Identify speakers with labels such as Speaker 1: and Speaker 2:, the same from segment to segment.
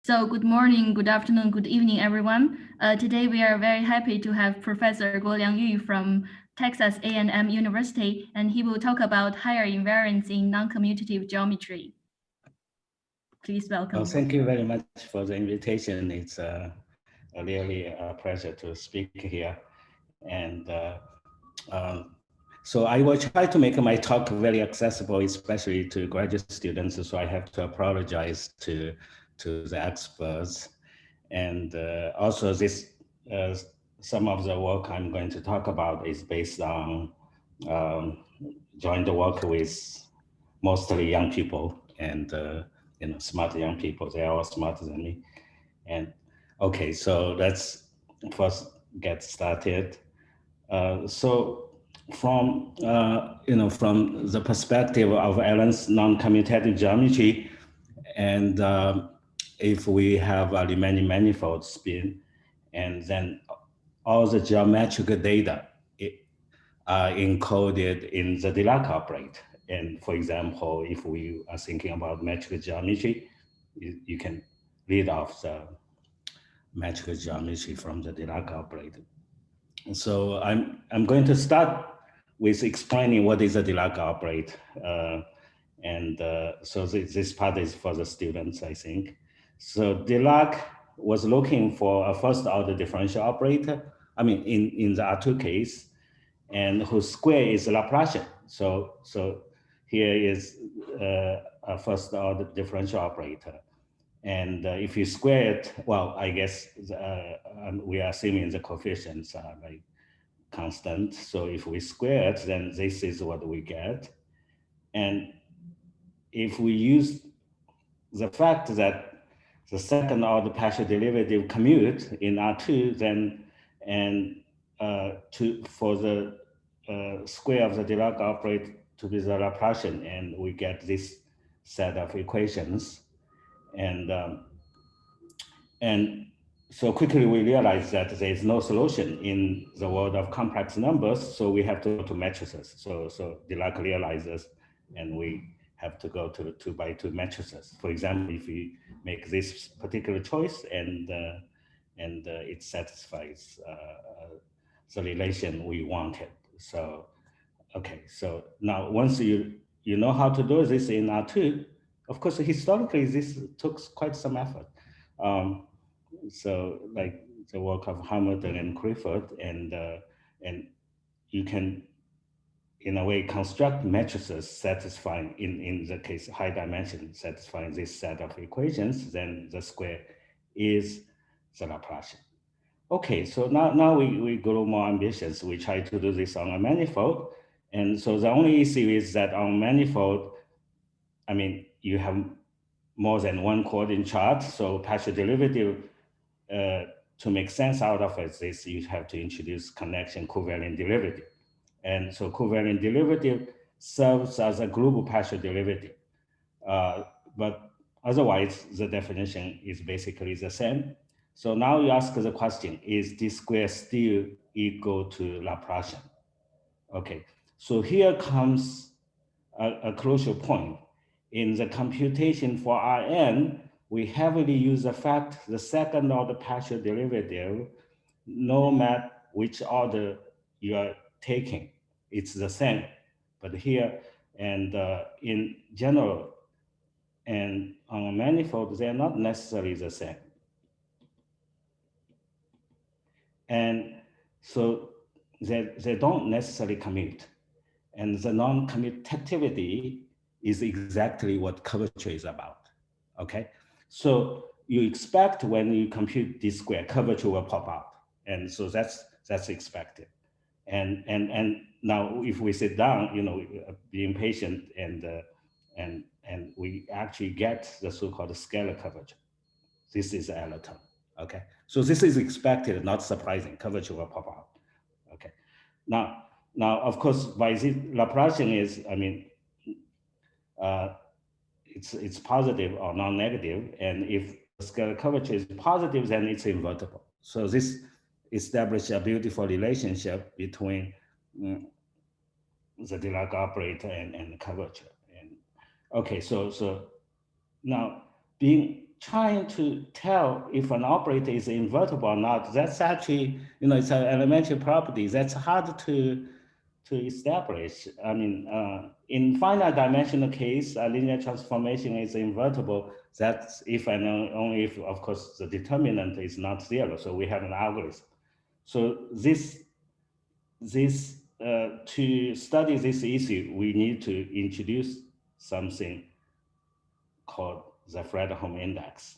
Speaker 1: So good morning, good afternoon, good evening, everyone. Today we are very happy to have Professor Guoliang Yu from Texas A&M University, and he will talk about higher invariance in non-commutative geometry. Please welcome.
Speaker 2: Thank you very much for the invitation. It's really a pleasure to speak here. And so I will try to make my talk very accessible, especially to graduate students. So I have to apologize to the experts. And also this, some of the work I'm going to talk about is based on joint work with mostly young people and smart young people. They are all smarter than me. And okay, so let's first get started. So from from the perspective of Allen's non-commutative geometry, and if we have a Riemannian manifold spin, and then all the geometric data are encoded in the Dilaka operator. And for example, if we are thinking about metric geometry, you can read off the metric geometry from the Dilaka operator. So I'm going to start with explaining what is a Dilaka operator. So this part is for the students, I think. So Dilaka was looking for a first order differential operator, I mean, in the R2 case, and whose square is Laplacian. So here is a first order differential operator. And if you square it, well, I guess we are assuming the coefficients are like constant. So if we square it, then this is what we get. And if we use the fact that the second order partial derivative commute in R2, then for the square of the Dilaka operator to be the Laplacian, and we get this set of equations. And so quickly we realize that there is no solution in the world of complex numbers, so we have to go to matrices. So Dilaka realizes, and we have to go to 2x2 matrices. For example, if we make this particular choice and it satisfies the relation we wanted. So, okay, so now once you know how to do this in R2, of course, historically, this took quite some effort. So like the work of Hamilton and Clifford, and you can, in a way, construct matrices satisfying, in the case high dimension, satisfying this set of equations, then the square is the Laplacian. Okay, so now we grow more ambitious. We try to do this on a manifold. And so the only issue is that on manifold, I mean, you have more than one coordinate chart. So partial derivative, to make sense out of it, this you have to introduce connection covariant derivative. And so covariant derivative serves as a global partial derivative. But otherwise, the definition is basically the same. So now you ask the question, is this square still equal to Laplacian? Okay, so here comes a crucial point. In the computation for Rn, we heavily use the fact the second order partial derivative, no matter which order you are taking, it's the same. But here, and in general, and on a manifold, they're not necessarily the same. And so they don't necessarily commute. And the non-commutativity is exactly what curvature is about, okay? So you expect when you compute this square, curvature will pop out. And so that's expected. And now if we sit down, being patient and we actually get the so-called scalar curvature. This is Euler term, okay? So this is expected, not surprising, curvature will pop out, okay? Now, of course, by this Laplacian is, I mean, it's positive or non-negative, and if the scalar curvature is positive, then it's invertible. So this establishes a beautiful relationship between the Dilaka operator and curvature. And okay, so now being trying to tell if an operator is invertible or not, that's actually, it's an elementary property. That's hard to establish. I mean, in finite dimensional case, a linear transformation is invertible. That's if and only if, of course, the determinant is not zero. So we have an algorithm. So to study this issue, we need to introduce something called the Fredholm index.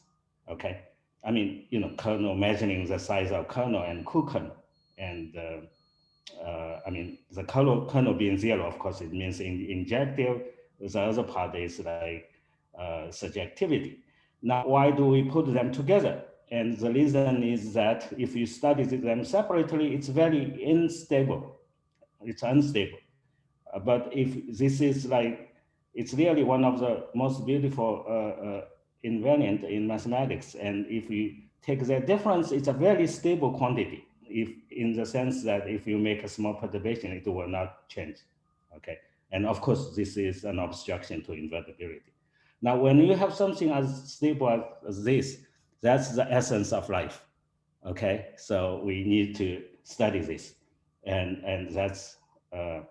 Speaker 2: Okay, I mean, kernel, measuring the size of kernel and co-kernel, and I mean, the kernel being zero, of course, it means injective. The other part is like surjectivity. Now, why do we put them together? And the reason is that if you study them separately, it's very unstable. It's unstable. But if this is like, it's really one of the most beautiful invariant in mathematics. And if you take the difference, it's a very stable quantity. If in the sense that if you make a small perturbation, it will not change. Okay. And of course, this is an obstruction to invertibility. Now, when you have something as stable as this, that's the essence of life. Okay. So we need to study this. And that's the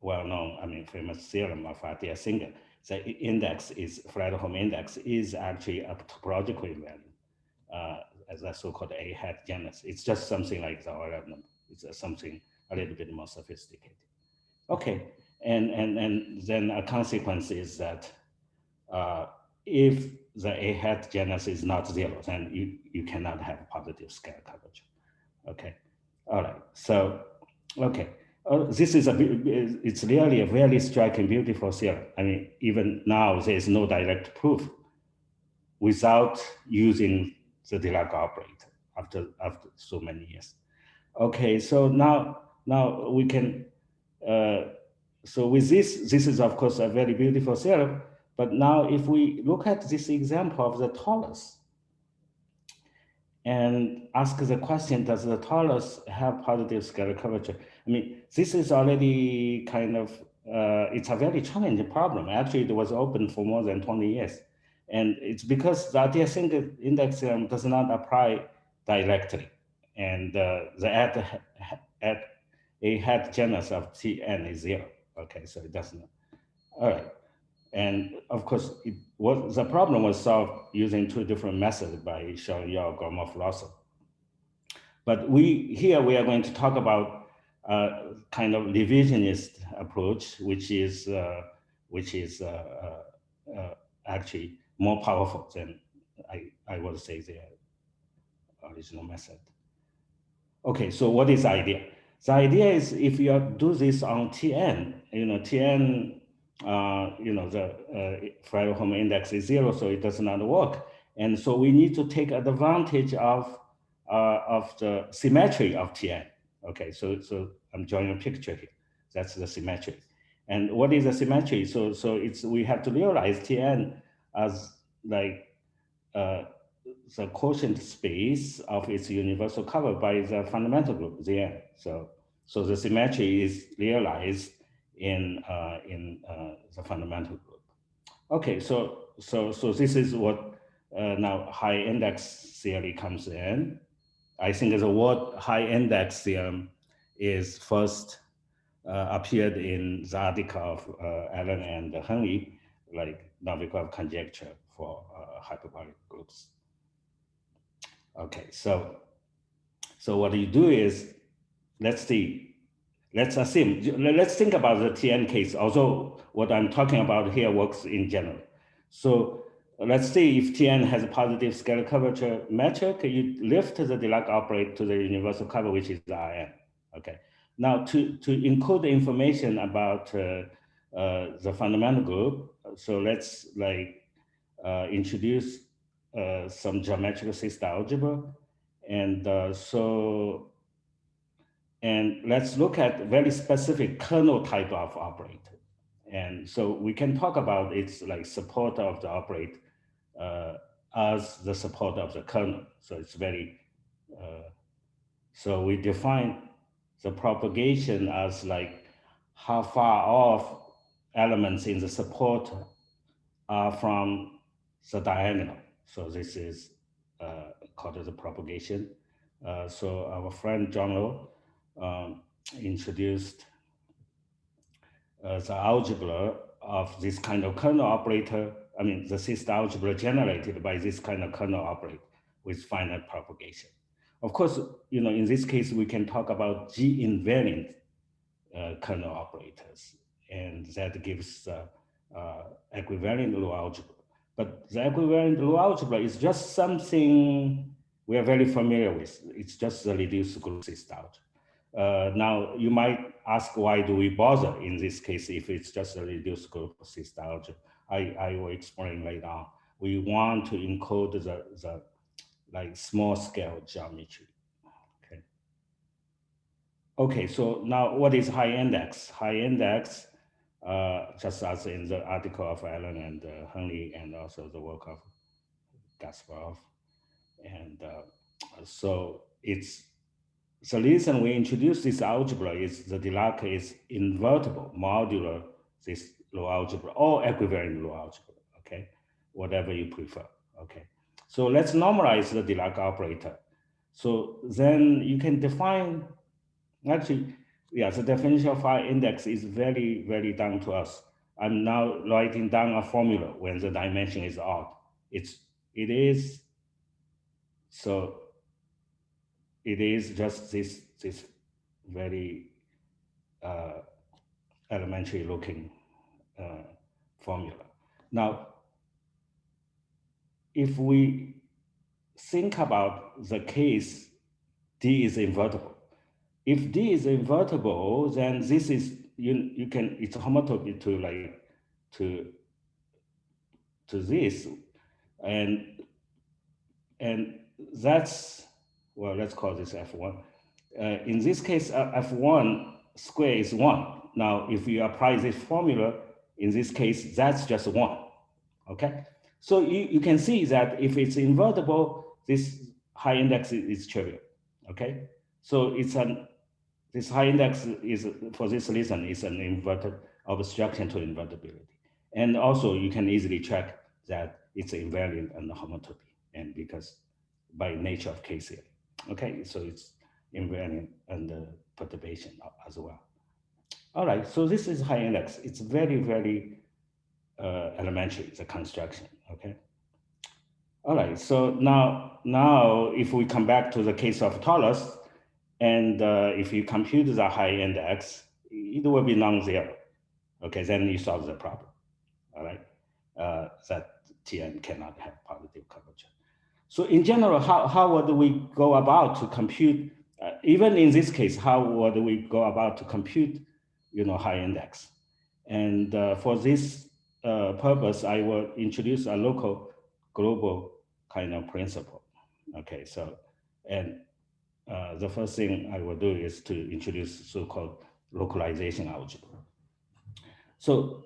Speaker 2: well-known, I mean, famous theorem of Atiya-Singer. The index is, Fredholm index is actually a topological invariant, as a so-called A hat genus. It's just something like the Euler number. It's something a little bit more sophisticated. Okay, and then a consequence is that if the A hat genus is not zero, then you cannot have positive scalar curvature. Okay, all right, so, okay. This is it's really a very striking, beautiful theorem. I mean, even now there is no direct proof without using the Dilaka operator after so many years. Okay, so now we can, so with this is of course a very beautiful theorem, but now if we look at this example of the torus and ask the question, does the torus have positive scalar curvature? I mean, this is already kind of, it's a very challenging problem. Actually, it was open for more than 20 years. And it's because the Atiya-Singer index theorem does not apply directly. And the at a hat genus of Tn is zero. Okay, so it doesn't. All right. And of course, the problem was solved using two different methods by Xiaoyao, Gromov-Rossel. But here we are going to talk about kind of revisionist approach, which is actually more powerful than I would say the original method. Okay, so what is the idea? The idea is if you do this on Tn, Tn, the Fredholm index is zero, so it does not work. And so we need to take advantage of the symmetry of Tn. Okay, so I'm drawing a picture here. That's the symmetry. And what is the symmetry? So we have to realize Tn as like the quotient space of its universal cover by the fundamental group, Zn. So the symmetry is realized in the fundamental group. Okay, so this is what now high index theory comes in. I think the word high index theorem is first appeared in the article of Allen and Henry, like Novikov conjecture for hyperbolic groups. Okay, so what you do is, let's think about the Tn case, although what I'm talking about here works in general. So let's see if Tn has a positive scalar curvature metric, you lift the Dilaka operator to the universal cover, which is Rn. Okay. Now to include the information about the fundamental group, so let's introduce some geometrical system algebra, and and let's look at very specific kernel type of operator. And so we can talk about its support of the operator as the support of the kernel. So it's very, so we define the propagation as how far off elements in the support are from the diagonal. So this is called the propagation. So our friend John Lowe introduced the algebra of this kind of kernel operator, I mean, the system algebra generated by this kind of kernel operator with finite propagation. Of course, in this case, we can talk about G invariant kernel operators, and that gives equivalent low algebra. But the equivalent low algebra is just something we are very familiar with. It's just the reduced group system algebra. Now, you might ask, why do we bother in this case if it's just a reduced group system algebra? I will explain later on. We want to encode the like small scale geometry. Okay, so now what is high index? High index, just as in the article of Allen and Henley, and also the work of Kasparov. And so it's the reason we introduce this algebra is the Dilaka is invertible modular this low algebra or equivalent low algebra, okay? Whatever you prefer, okay? So let's normalize the Dilaka operator. So then you can define, actually, yeah, the definition of high index is very, very down to us. I'm now writing down a formula when the dimension is odd. It is, so it is just this very elementary looking formula. Now, if we think about the case D is invertible, if D is invertible, then this is, you can, it's homotopic to like, to this, and that's, well, let's call this F1. In this case, F1 square is 1. Now, if you apply this formula, in this case, that's just 1, okay? So you can see that if it's invertible, this high index is trivial, okay? So this high index is, for this reason, is an inverted obstruction to invertibility. And also, you can easily check that it's invariant and homotopic, and because by nature of case here. Okay, so it's invariant and perturbation as well. All right, so this is high index. It's very, very elementary, the construction, okay? All right, so now if we come back to the case of torus, and if you compute the high index, it will be non-zero. Okay, then you solve the problem, all right? That Tn cannot have positive curvature. So in general, how would we go about to compute, even in this case, how would we go about to compute, high index? And for this purpose, I will introduce a local global kind of principle. Okay, so, and the first thing I will do is to introduce so-called localization algebra. So,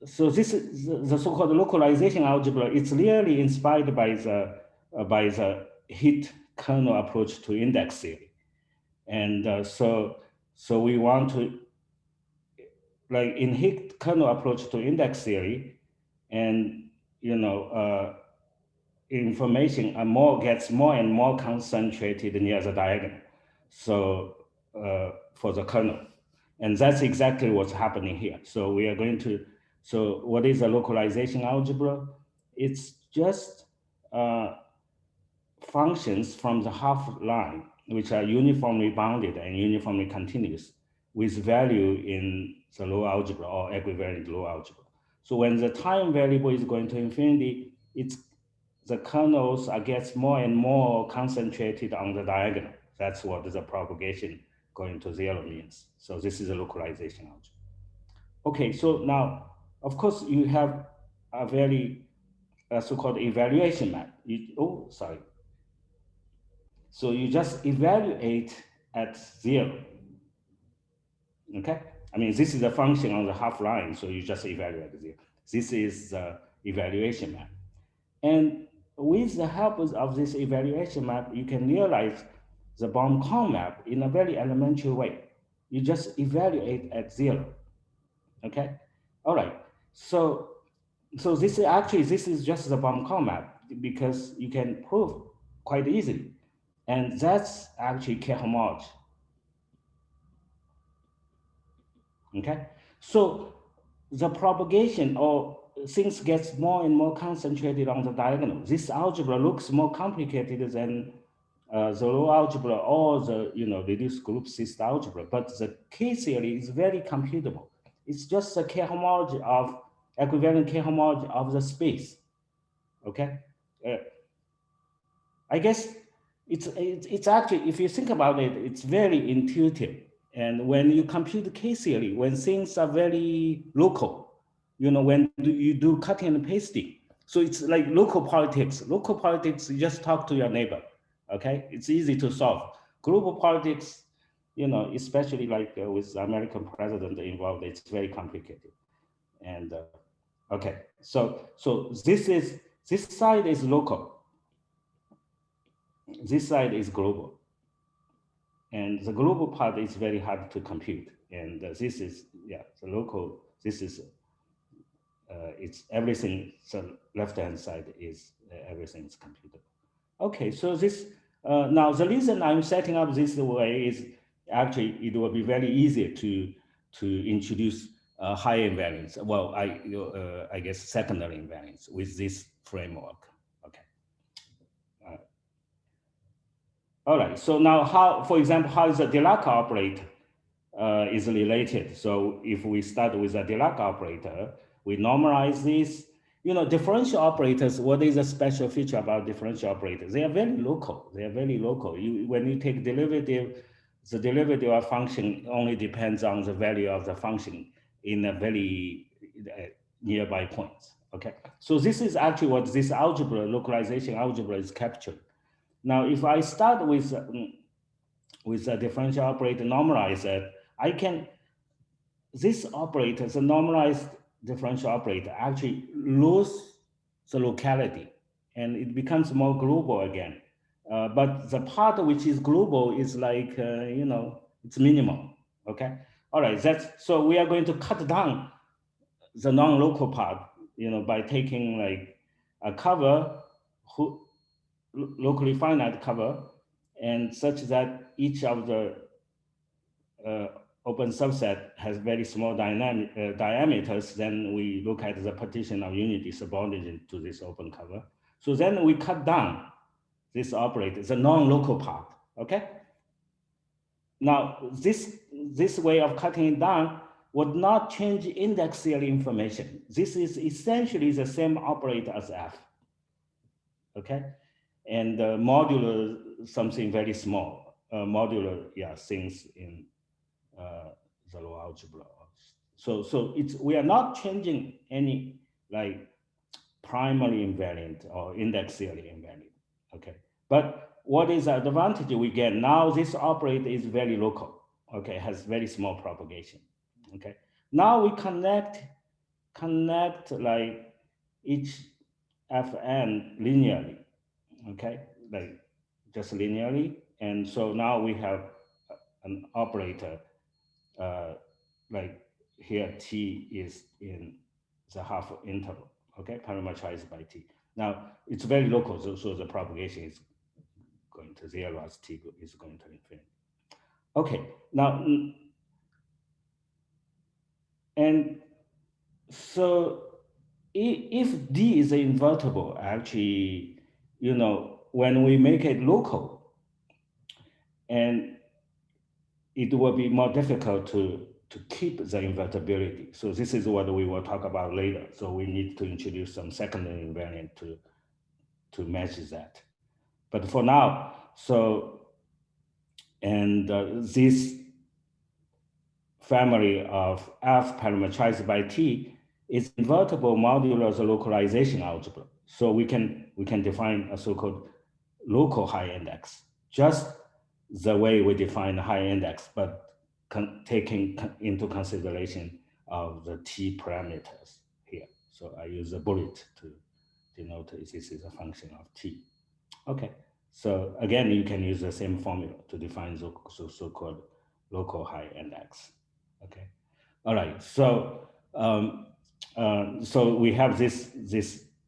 Speaker 2: so this is the so-called localization algebra. It's really inspired by the hit kernel approach to index theory, and so we want to, like in hit kernel approach to index theory, and information gets more and more concentrated near the diagonal. So for the kernel, and that's exactly what's happening here. So we are going to, so what is a localization algebra? It's just functions from the half line, which are uniformly bounded and uniformly continuous with value in the low algebra or equivalent low algebra. So when the time variable is going to infinity, the kernels gets more and more concentrated on the diagonal. That's what the propagation going to 0 means. So this is a localization algebra. Okay, so now, of course, you have a very so-called evaluation map. So you just evaluate at 0. Okay, I mean, this is a function on the half line, so you just evaluate at 0. This is the evaluation map. And with the help of this evaluation map, you can realize the Baum-Kohn map in a very elementary way. You just evaluate at 0. Okay, all right. So So this is actually, this is just the Baum-Cohen map because you can prove quite easily. And that's actually K-homology. Okay, so the propagation or things gets more and more concentrated on the diagonal. This algebra looks more complicated than the low algebra or the reduced group cyst algebra, but the K theory is very computable. It's just a K homology of equivalent K homology of the space. Okay, uh, I guess it's actually, if you think about it, it's very intuitive. And when you compute the K theory, when things are very local, when you do cutting and pasting, so it's like local politics. Local politics, you just talk to your neighbor. Okay, it's easy to solve. Global politics, especially like with the American president involved, it's very complicated. And okay, so this side is local. This side is global. And the global part is very hard to compute. And this is, yeah, the local, this is, it's everything, the left-hand side is, everything is computable. Okay, so this, now the reason I'm setting up this way is actually it will be very easy to introduce high invariance. Well, I guess secondary invariance with this framework. Okay. All right, so now how, for example, how is the Dilaka operator is related? So if we start with a Dilaka operator, we normalize this. Differential operators, what is a special feature about differential operators? They are very local. They are very local. When you take derivative, the derivative of function only depends on the value of the function in a very nearby points. Okay, so this is actually what this algebra, localization algebra, is captured. Now, if I start with a differential operator normalized, I can, this operator, the normalized differential operator, actually lose the locality and it becomes more global again. But the part which is global is like, it's minimal. Okay. All right. So we are going to cut down the non-local part, by taking like a cover locally finite cover, and such that each of the open subset has very small diameters, then we look at the partition of unity subordinate to this open cover. So then we cut down this operator, the non-local part, okay? Now, this way of cutting it down would not change index theory information. This is essentially the same operator as F, okay? And modular something very small, modular, yeah, things in the low algebra. So we are not changing any like primary invariant or index theory invariant, okay? But what is the advantage we get now? This operator is very local, okay? Has very small propagation, okay? Now we connect like each Fn linearly, okay? Like just linearly. And so now we have an operator like here T is in the half interval, okay, parameterized by T. Now it's very local, so the propagation is going to zero as T is going to infinity. Okay, now, and so if D is invertible, actually, when we make it local, and it will be more difficult to keep the invertibility. So this is what we will talk about later. So we need to introduce some secondary invariant to match that. But for now, so, and this family of F parameterized by T is invertible modulo the localization algebra. So we can define a so-called local high index, just the way we define high index, but taking into consideration of the T parameters here. So I use a bullet to denote this is a function of T. Okay, so again, you can use the same formula to define the so-called local high index. Okay, all right, so so we have this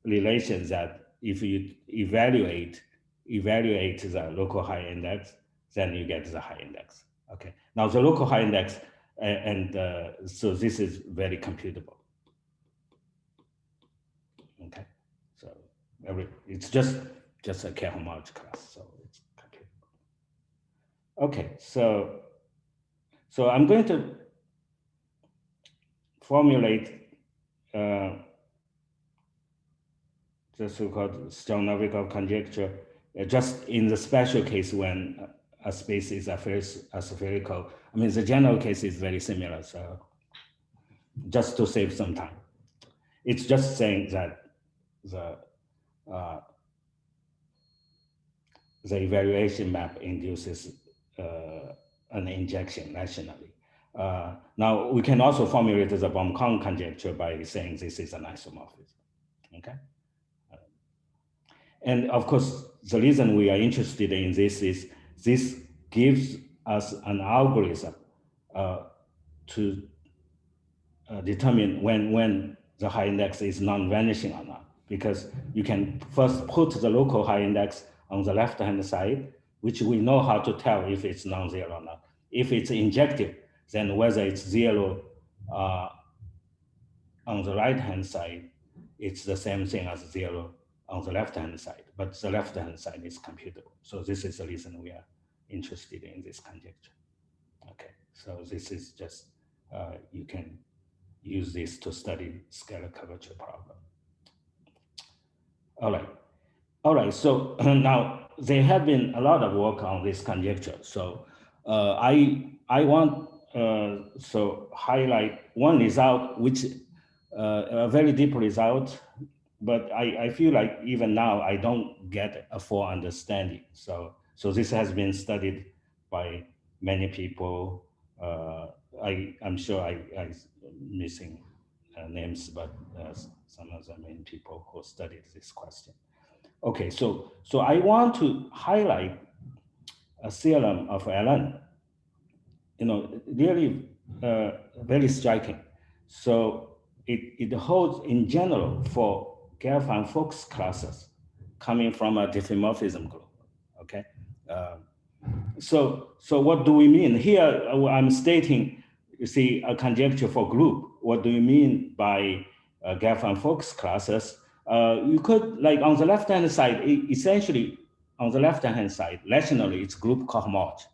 Speaker 2: relation that if you evaluate the local high index, then you get the high index. Okay. Now the local high index, so this is very computable. Okay. So it's just a K-homology class, so it's computable. Okay. So I'm going to formulate the so-called Strohn-Novikov conjecture, just in the special case when a space is aspherical. I mean, the general case is very similar, so just to save some time. It's just saying that the evaluation map induces an injection rationally. Now, we can also formulate the Baum-Kahn conjecture by saying this is an isomorphism, okay? And of course, the reason we are interested in this is this gives us an algorithm to determine when the high index is non-vanishing or not, because you can first put the local high index on the left-hand side, which we know how to tell if it's non-zero or not. If it's injective, then whether it's zero on the right-hand side, it's the same thing as zero on the left-hand side, but the left-hand side is computable. So this is the reason we are interested in this conjecture. Okay, so this is just, you can use this to study scalar curvature problem. All right, so now there have been a lot of work on this conjecture. So I want so highlight one result, which a very deep result, but I feel like even now I don't get a full understanding. So this has been studied by many people. I'm sure I'm missing names, but some of the main people who studied this question. Okay, so I want to highlight a theorem of Allen. You know, really very striking. So it holds in general for Gelfand-Fuchs classes coming from a diffeomorphism group. Okay, so what do we mean here? I'm stating, you see, a conjecture for group. What do you mean by Gelfand-Fuchs classes? You could, like on the left-hand side, essentially on the left-hand side, rationally, it's group cohomology.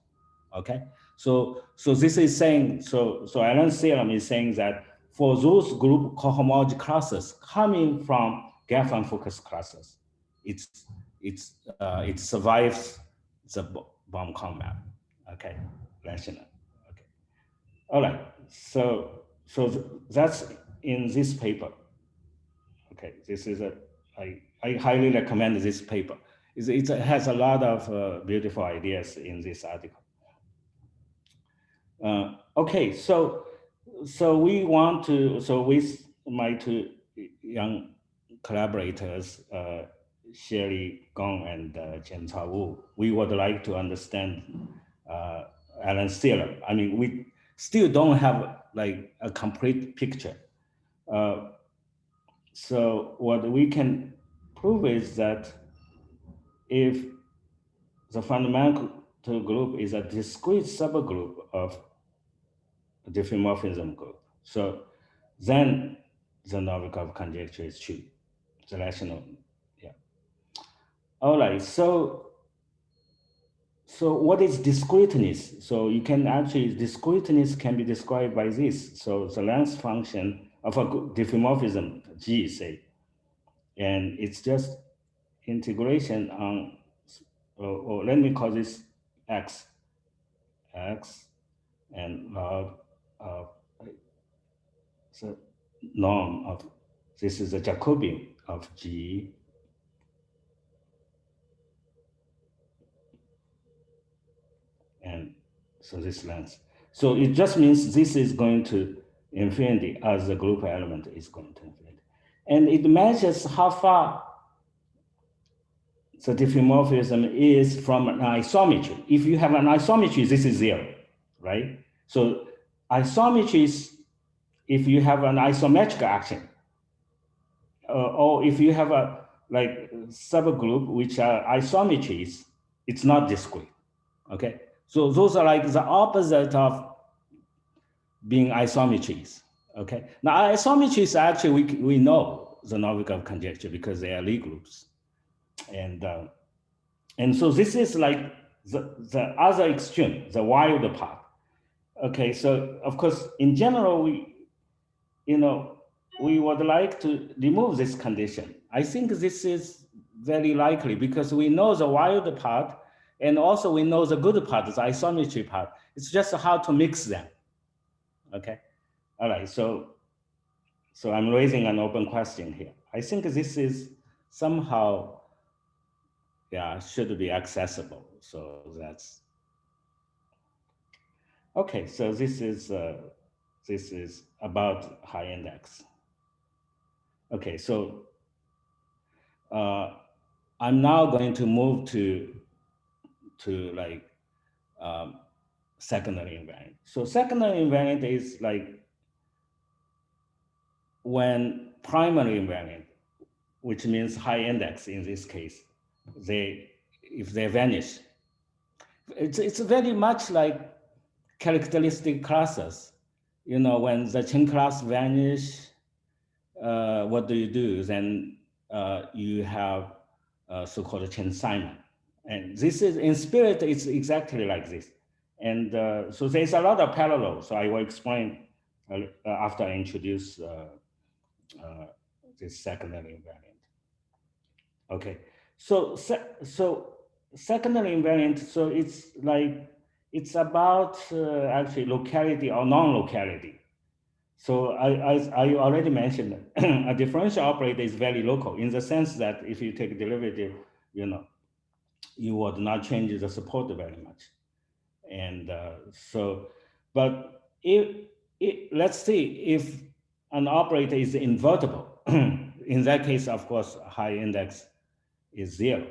Speaker 2: Okay, so this is saying, so Allen's theorem is saying that for those group cohomology classes coming from Gelfand-Fuchs classes, it survives the Baum-Kahn map. Okay, rational. Okay, all right. So that's in this paper. Okay, this is I highly recommend this paper. It has a lot of beautiful ideas in this article. Okay, so we want to, so with my two young collaborators, Sherry Gong and Jiancao Wu, we would like to understand Allen's theorem. I mean, we still don't have like a complete picture. So what we can prove is that if the fundamental group is a discrete subgroup of a diffeomorphism group, so then the Novikov conjecture is true. The rational, yeah. All right, so what is discreteness? So you can actually, discreteness can be described by this. So the length function of a diffeomorphism G, say, and it's just integration on, or let me call this X, and log of the norm of, this is a Jacobian of G, and so this length. So it just means this is going to infinity as the group element is going to infinity. And it measures how far the diffeomorphism is from an isometry. If you have an isometry, this is zero, right? So isometries if you have an isometric action, or if you have a like subgroup which are isometries, it's not discrete. Okay, so those are like the opposite of being isometries. Okay, now isometries actually we know the Novikov conjecture because they are Lie groups, and so this is like the other extreme, the wild part. Okay, so of course in general we would like to remove this condition. I think this is very likely because we know the wild part and also we know the good part, the isometry part. It's just how to mix them. Okay, all right, so I'm raising an open question here. I think this is somehow, yeah, should be accessible. So that's, okay, so this is about high index. Okay, so I'm now going to move to like secondary invariant. So secondary invariant is like when primary invariant, which means high index in this case, if they vanish, it's very much like characteristic classes. You know, when the chain class vanish, what do you do? Then you have so-called chain assignment. And this is, in spirit, it's exactly like this. And so there's a lot of parallels. So I will explain after I introduce this secondary invariant. Okay, so secondary invariant, so it's like, it's about actually locality or non-locality. So I already mentioned a differential operator is very local in the sense that if you take a derivative, you would not change the support very much. And but let's see if an operator is invertible. In that case, of course, high index is 0.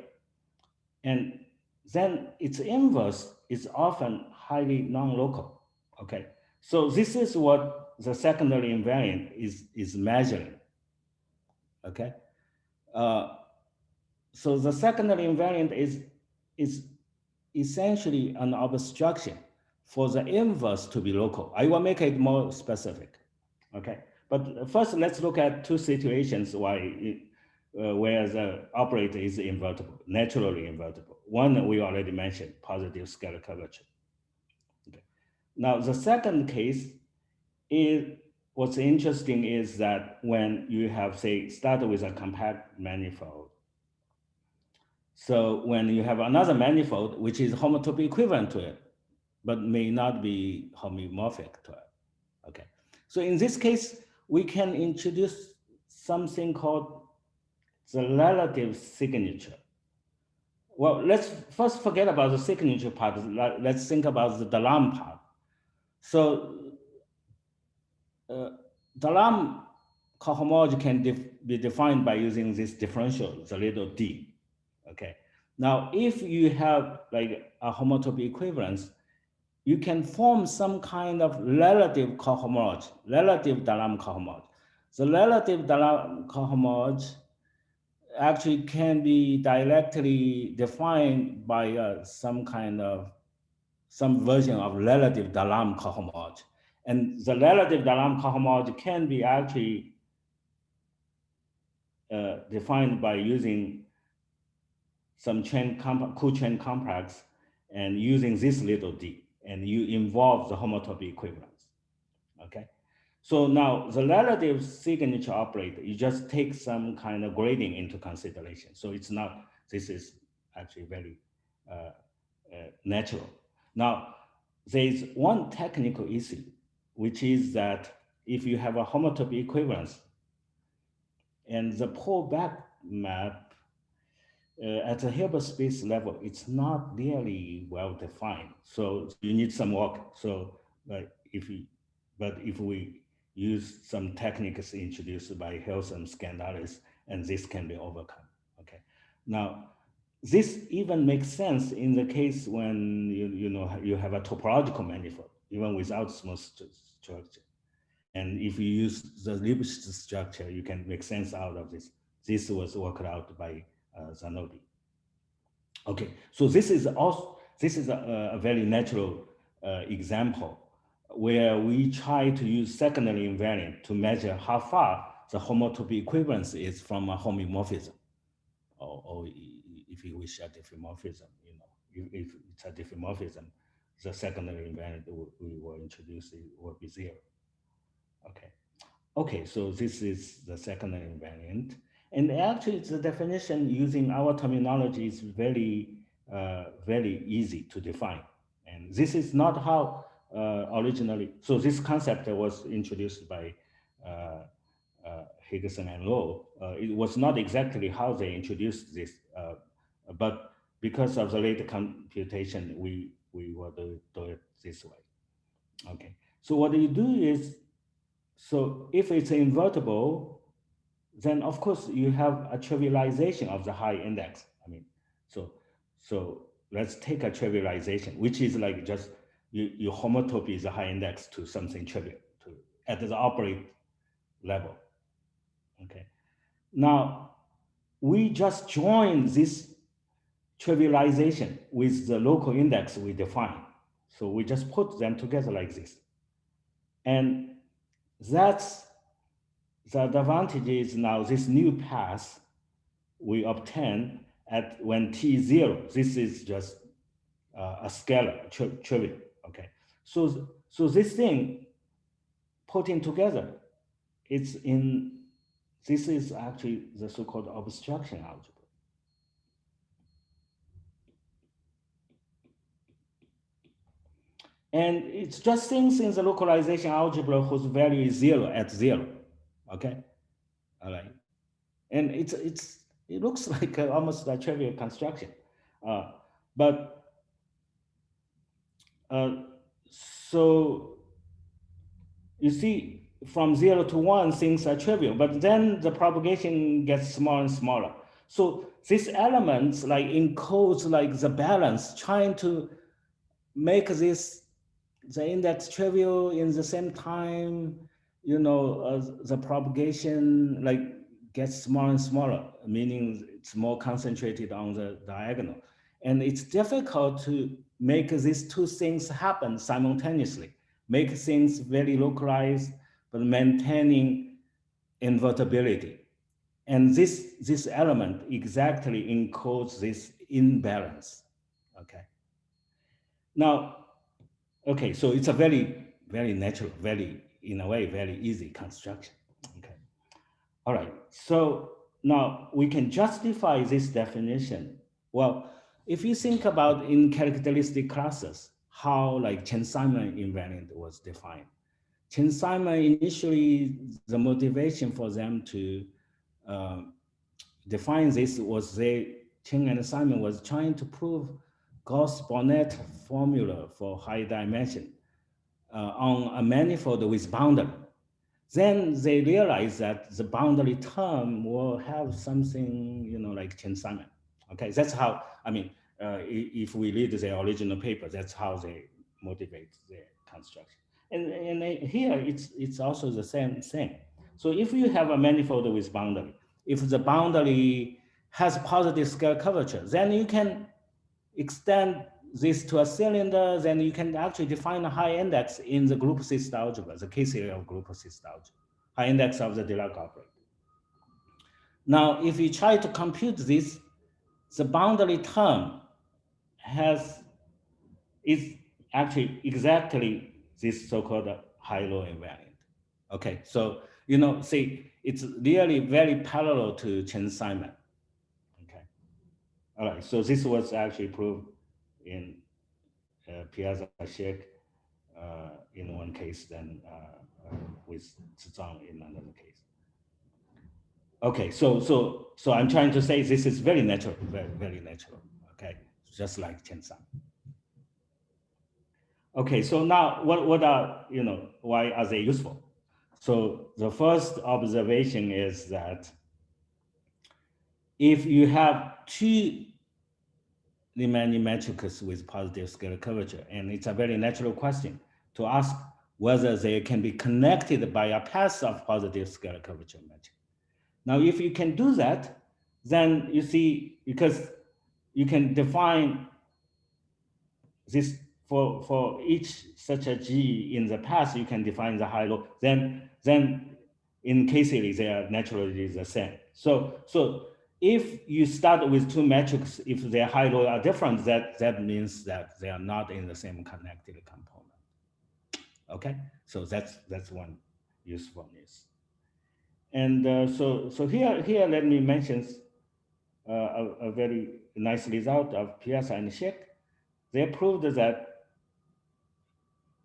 Speaker 2: And then its inverse is often highly non-local. Okay, so this is what the secondary invariant is measuring. Okay, so the secondary invariant is essentially an obstruction for the inverse to be local. I will make it more specific. Okay, but first let's look at two situations where the operator is invertible, naturally invertible. One we already mentioned, positive scalar curvature. Okay. Now the second case is, what's interesting is that when you have, say, started with a compact manifold, so when you have another manifold which is homotopic equivalent to it, but may not be homomorphic to it. Okay, so in this case, we can introduce something called the relative signature. Well, let's first forget about the signature part. Let's think about the Dalam part. So Dalam cohomology can be defined by using this differential, the little d. Okay. Now, if you have like a homotopic equivalence, you can form some kind of relative cohomology, relative Dalam cohomology. The relative Dalam cohomology actually can be directly defined by some version of relative Dalam cohomology. And the relative Dalam cohomology can be actually defined by using some cool chain complex and using this little d, and you involve the homotopic equivalence. Okay, so now the relative signature operator, you just take some kind of grading into consideration. So it's not, this is actually very natural. Now, there's one technical issue, which is that if you have a homotopic equivalence and the pullback map at the Hilbert space level, it's not really well defined. So you need some work. So if we use some techniques introduced by Hilson, Scandalis, and this can be overcome. Okay. Now, this even makes sense in the case when you have a topological manifold, even without smooth structure. And if you use the Lipschitz structure, you can make sense out of this. This was worked out by Zanobi. Okay, so this is a very natural example where we try to use secondary invariant to measure how far the homotopic equivalence is from a homomorphism, or if you wish, a diffeomorphism. If it's a diffeomorphism, the secondary invariant we will introduce will be 0. Okay. Okay, so this is the secondary invariant. And actually, the definition using our terminology is very, very easy to define. And this is not how originally, so this concept was introduced by Higginson and Lowe. It was not exactly how they introduced this, but because of the later computation, we will do it this way. Okay, so what you do is, so if it's invertible, then of course you have a trivialization of the high index. I mean, so let's take a trivialization, which is like just your homotopy is a high index to something trivial at the operate level. Okay. Now we just join this trivialization with the local index we define. So we just put them together like this. And that's the advantage is now this new path we obtain at when t is 0. This is just a scalar, trivial. Okay, so this thing putting together, it's in. This is actually the so-called obstruction algebra. And it's just things in the localization algebra whose value is 0 at 0. Okay, all right. And it looks like almost a trivial construction, but so you see, from 0 to 1, things are trivial, but then the propagation gets smaller and smaller. So these elements like encodes like the balance, trying to make this the index trivial in the same time, the propagation like gets smaller and smaller, meaning it's more concentrated on the diagonal. And it's difficult to make these two things happen simultaneously, make things very localized, but maintaining invertibility. And this element exactly encodes this imbalance, okay? Now, okay, so it's a very, very natural, very, in a way, very easy construction. Okay. All right. So now we can justify this definition. Well, if you think about in characteristic classes, how like Chen-Simon invariant was defined. Chen-Simon initially, the motivation for them to define this was Chen and Simon was trying to prove Gauss-Bonnet formula for high dimension on a manifold with boundary. Then they realized that the boundary term will have something, like Chen-Simon. Okay, that's how, I mean, if we read the original paper, that's how they motivate their construction. And here, it's also the same thing. So if you have a manifold with boundary, if the boundary has positive scale curvature, then you can extend this to a cylinder, then you can actually define a high index in the group cyst algebra, the case area of group cyst algebra, high index of the Dilaka operator. Now, if you try to compute this, the boundary term is actually exactly this so-called high-low invariant. Okay, so, see, it's really very parallel to Chen-Simon. Okay, all right, so this was actually proved in Piazza-Sheck in one case, then with Zhang in another case. Okay, so I'm trying to say this is very natural, very, very natural. Okay, just like Chen-Simon. Okay, so now what are, why are they useful? So the first observation is that if you have two Riemann matrices with positive scalar curvature, and it's a very natural question to ask whether they can be connected by a path of positive scalar curvature matrix. Now, if you can do that, then you see, because you can define this for each such a G in the past, you can define the high-low, then in K-series, they are naturally the same. So if you start with two metrics, if their high-low are different, that means that they are not in the same connected component. Okay, so that's one usefulness. And so here let me mention a very nice result of Piazza and Schick. They proved that.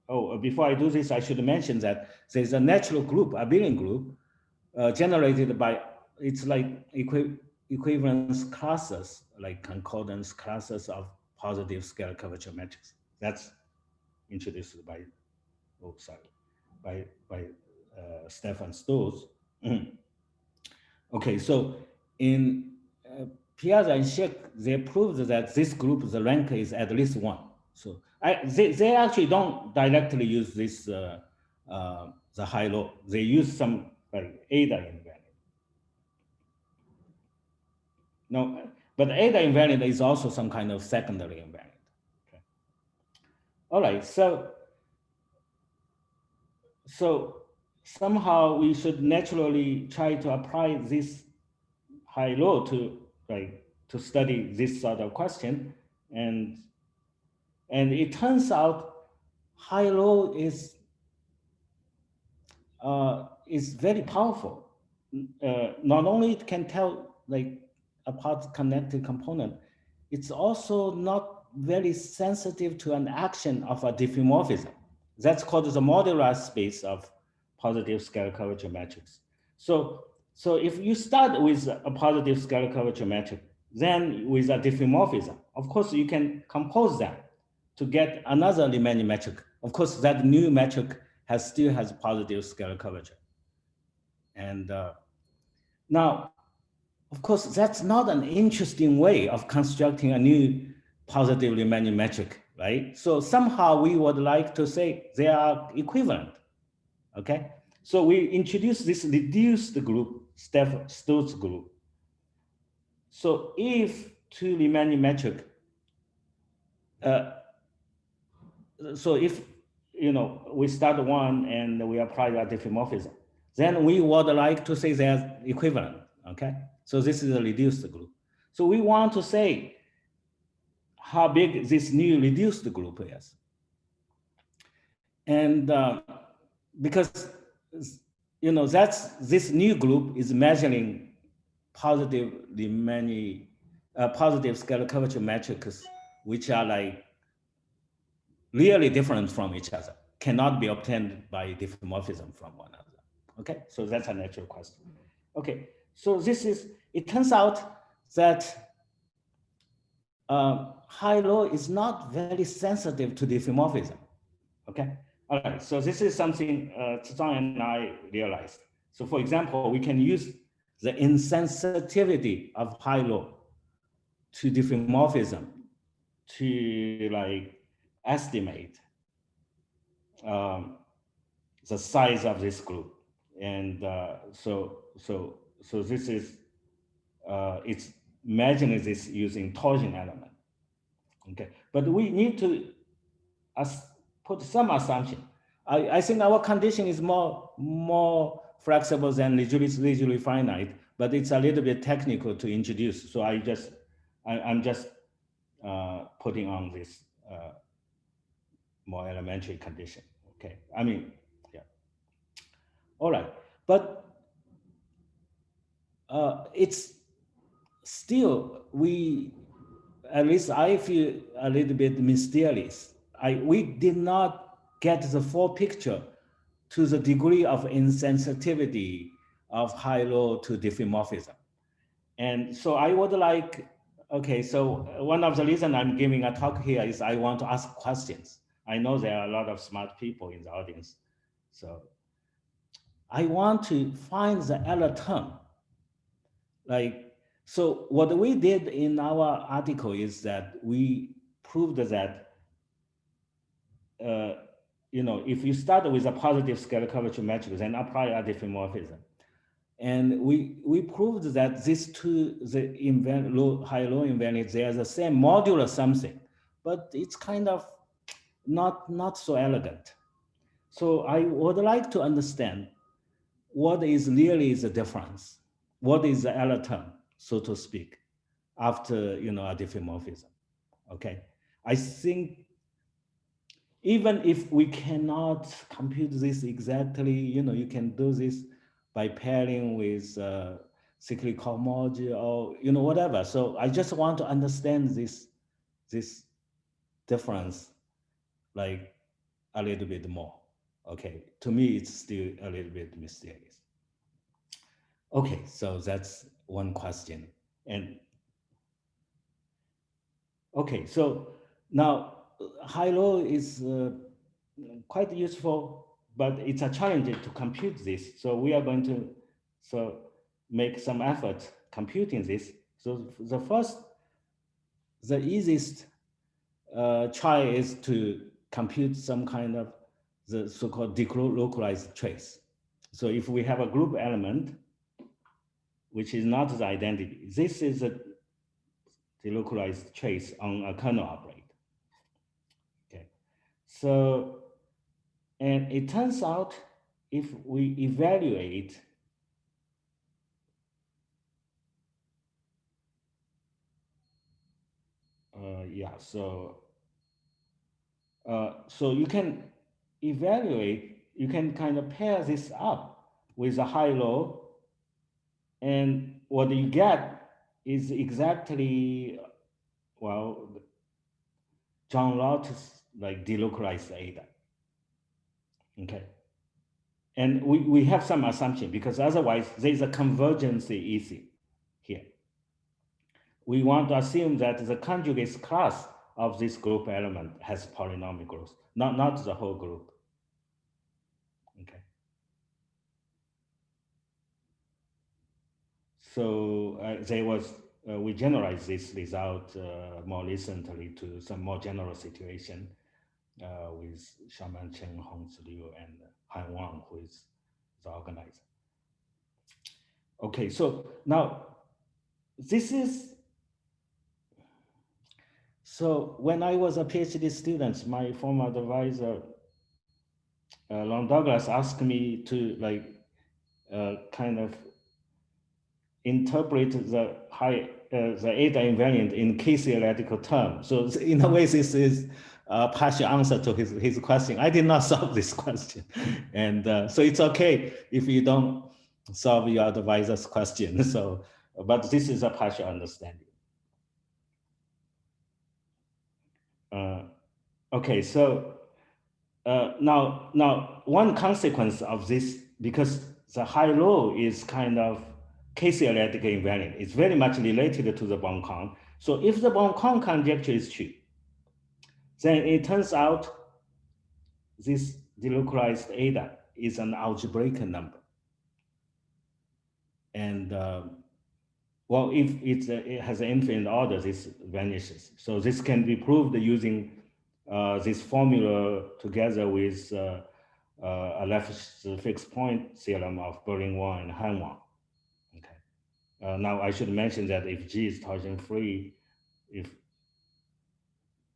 Speaker 2: Oh, before I do this, I should mention that there's a natural group, abelian group, generated by, it's like equivalence classes, like concordance classes of positive scalar curvature matrices. That's introduced by, oh, sorry, by Stefan Stolz. Okay, so in Piazza and Schick, they proved that this group, the rank is at least 1. So they actually don't directly use this the high-low. They use some Ada invariant. No, but Ada invariant is also some kind of secondary invariant. Okay. All right, so somehow we should naturally try to apply this high-low to study this sort of question, and it turns out high-low is very powerful. Not only it can tell like apart connected component, it's also not very sensitive to an action of a diffeomorphism. That's called the modular space of positive scalar curvature matrix. So if you start with a positive scalar curvature matrix, then with a diffeomorphism, of course you can compose that to get another Riemannian metric. Of course, that new metric still has positive scalar curvature. And now, of course, that's not an interesting way of constructing a new positive Riemannian metric, right? So somehow we would like to say they are equivalent, okay? So we introduce this reduced group, Stolz group. So if two Riemannian metric, so if we start one and we apply a diffeomorphism, then we would like to say they're equivalent, okay? So this is a reduced group. So we want to say how big this new reduced group is. And because, this new group is measuring positive scalar curvature matrices, which are like really different from each other, cannot be obtained by diffeomorphism from one another. Okay, so that's a natural question. Okay, so it turns out that high-low is not very sensitive to diffeomorphism. Okay, all right, so this is something Zhang and I realized. So for example, we can use the insensitivity of high-low to diffeomorphism to like estimate the size of this group. And so this is, it's imagining this using torsion element. Okay, but we need to put some assumption. I think our condition is more flexible than rigidly finite, but it's a little bit technical to introduce. So I'm just putting on this more elementary condition. Okay, I mean, yeah. All right, but it's still, at least I feel a little bit mysterious. We did not get the full picture to the degree of insensitivity of high-low to diffeomorphism. And so I would like, okay, so one of the reasons I'm giving a talk here is I want to ask questions. I know there are a lot of smart people in the audience. So I want to find the error term. So what we did in our article is that we proved that if you start with a positive scalar curvature matrix and apply a diffeomorphism, and we proved that these two, the high-low invariants, they are the same modular something, but it's kind of not so elegant. So I would like to understand what is really the difference, what is the error term, so to speak, after a diffeomorphism. Okay, I think even if we cannot compute this exactly, you can do this by pairing with cyclic cohomology or whatever. So I just want to understand this difference like a little bit more. Okay, to me it's still a little bit mysterious. Okay, so that's one question. And okay, so now high-low is quite useful, but it's a challenge to compute this. So we are going to make some effort computing this. So the easiest try is to compute some kind of the so-called delocalized trace. So if we have a group element, which is not the identity, this is a delocalized trace on a kernel operator. Okay, so, and it turns out if we evaluate so you can evaluate, you can kind of pair this up with a high-low, and what you get is exactly, well, John Lott's like delocalized Ada. Okay. And we have some assumption because otherwise there's a convergence issue here. We want to assume that the conjugates class of this group element has polynomial growth, not the whole group. Okay. So we generalized this result more recently to some more general situation with Shaman Chen, Hongzi Liu, and Han Wang, who is the organizer. Okay, so now so when I was a PhD student, my former advisor, Lon Douglas, asked me to kind of interpret the Ada invariant in k-theoretical terms. So in a way, this is a partial answer to his question. I did not solve this question. And so it's okay if you don't solve your advisor's question. So, but this is a partial understanding. Okay, so now one consequence of this, because the high-low is kind of k-theoretical invariant, it's very much related to the Boncon. So if the Boncon conjecture is true, then it turns out this delocalized Ada is an algebraic number. And well, if it has an infinite order, this vanishes. So this can be proved using this formula together with a left fixed point theorem of Berlin-Wang and Han-Wang. Okay. Now I should mention that if G is torsion free,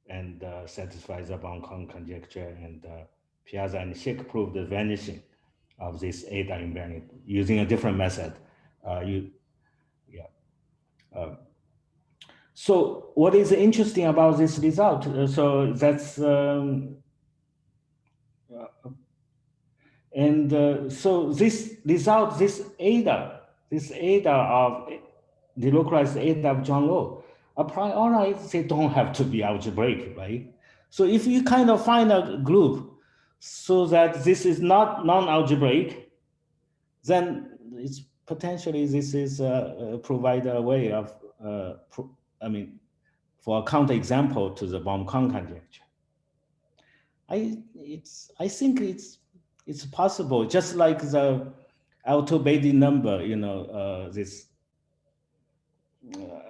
Speaker 2: and satisfies the Boncon conjecture, and Piazza and Schick proved the vanishing of this Ada invariant using a different method. So what is interesting about this result? So that's so this result, this Ada of the localized Ada of John Low, a priori they don't have to be algebraic, right? So if you kind of find a group so that this is not non-algebraic, then it's potentially this is provide a way of for a counterexample to the Boncon conjecture. I think it's possible, just like the Alto-Beatty number, this